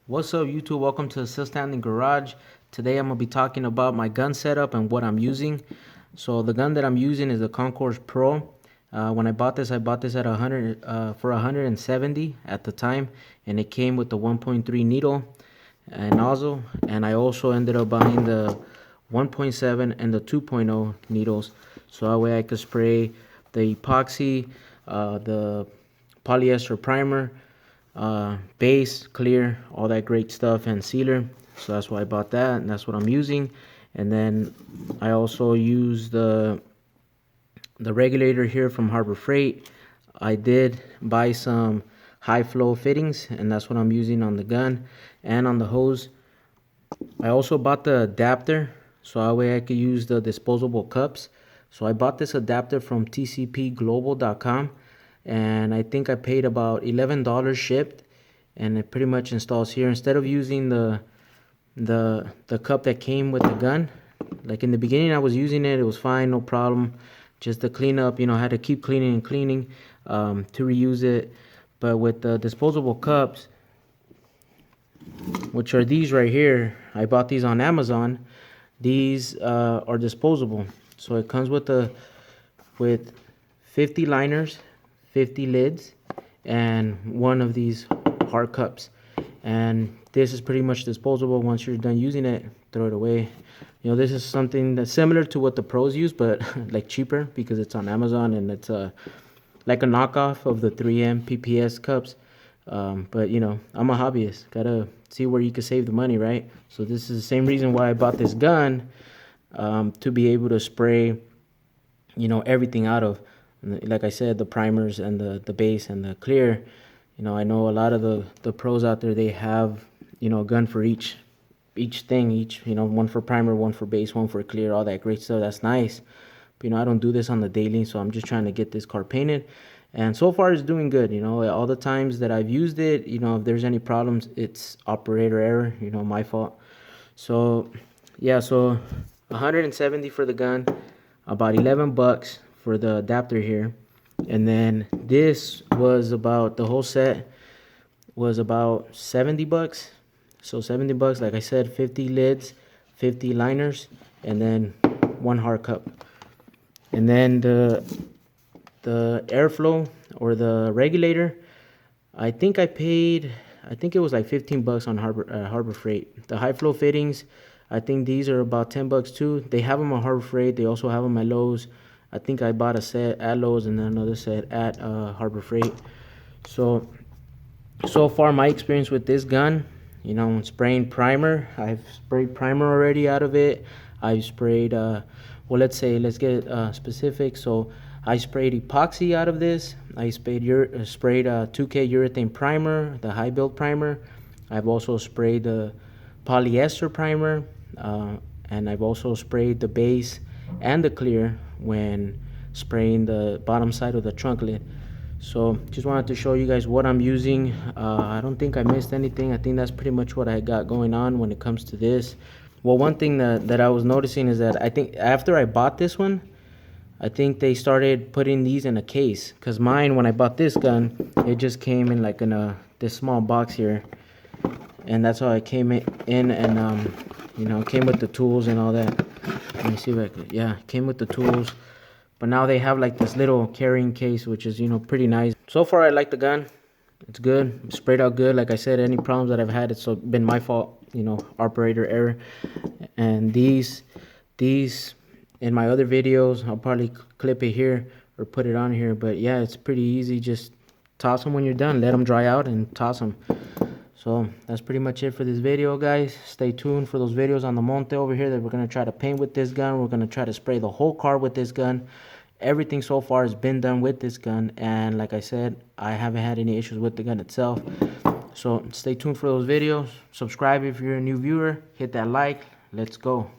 What's up, YouTube? Welcome to the Still Standing Garage. Today I'm going to be talking about my gun setup and what I'm using. So the gun that I'm using is the Concourse Pro. When I bought this at 100 for 170 at the time, and it came with the 1.3 needle and nozzle, and I also ended up buying the 1.7 and the 2.0 needles, so that way I could spray the epoxy, the polyester primer, base, clear, all that great stuff, and sealer. So that's why I bought that, and that's what I'm using. And then I also use the regulator here from Harbor Freight. I did buy some high flow fittings, and that's what I'm using on the gun and on the hose. I also bought the adapter so that way I could use the disposable cups. So I bought this adapter from tcpglobal.com, and I think I paid about $11 shipped, and it pretty much installs here. Instead of using the cup that came with the gun, like in the beginning I was using it, it was fine, no problem. Just the cleanup, I had to keep cleaning and cleaning to reuse it. But with the disposable cups, which are these right here, I bought these on Amazon. These are disposable, so it comes with 50 liners, 50 lids, and one of these hard cups. And this is pretty much disposable. Once you're done using it, throw it away. This is something that's similar to what the pros use, but like cheaper, because it's on Amazon, and it's like a knockoff of the 3M PPS cups. But I'm a hobbyist, gotta see where you can save the money, right? So this is the same reason why I bought this gun, to be able to spray everything out of, like I said, the primers and the base and the clear. I know a lot of the pros out there, they have a gun for each thing, one for primer, one for base, one for clear, all that great stuff. That's nice, but I don't do this on the daily, so I'm just trying to get this car painted. And so far it's doing good. All the times that I've used it, if there's any problems, it's operator error, my fault. So yeah, so 170 for the gun, about 11 bucks for the adapter here. And then this was about, the whole set was about 70 bucks. So 70 bucks, like I said, 50 lids, 50 liners, and then one hard cup. And then the airflow or the regulator, I think it was like 15 bucks on Harbor Freight. The high flow fittings, I think these are about 10 bucks too. They have them on Harbor Freight. They also have them at Lowe's. I think I bought a set at Lowe's and then another set at Harbor Freight. So far my experience with this gun, spraying primer, I've sprayed primer already out of it. I've sprayed let's get specific. So I sprayed epoxy out of this. I sprayed 2K urethane primer, the high build primer. I've also sprayed the polyester primer, and I've also sprayed the base and the clear when spraying the bottom side of the trunk lid. So just wanted to show you guys what I'm using. I don't think I missed anything. I think that's pretty much what I got going on when it comes to this. Well, one thing that I was noticing is that I think after I bought this one, I think they started putting these in a case, because mine, when I bought this gun, it just came in like in this small box here, and that's how it came in. And it came with the tools and all that. Let me see if I could, yeah, it came with the tools, but now they have like this little carrying case, which is pretty nice. So far I like the gun. It's good, it sprayed out good. Like I said, any problems that I've had, it's been my fault, operator error. And these in my other videos, I'll probably clip it here or put it on here, but yeah, it's pretty easy. Just toss them when you're done, let them dry out and toss them. So that's pretty much it for this video, guys. Stay tuned for those videos on the Monte over here that we're going to try to paint with this gun. We're going to try to spray the whole car with this gun. Everything so far has been done with this gun, and like I said, I haven't had any issues with the gun itself. So stay tuned for those videos. Subscribe if you're a new viewer. Hit that like. Let's go.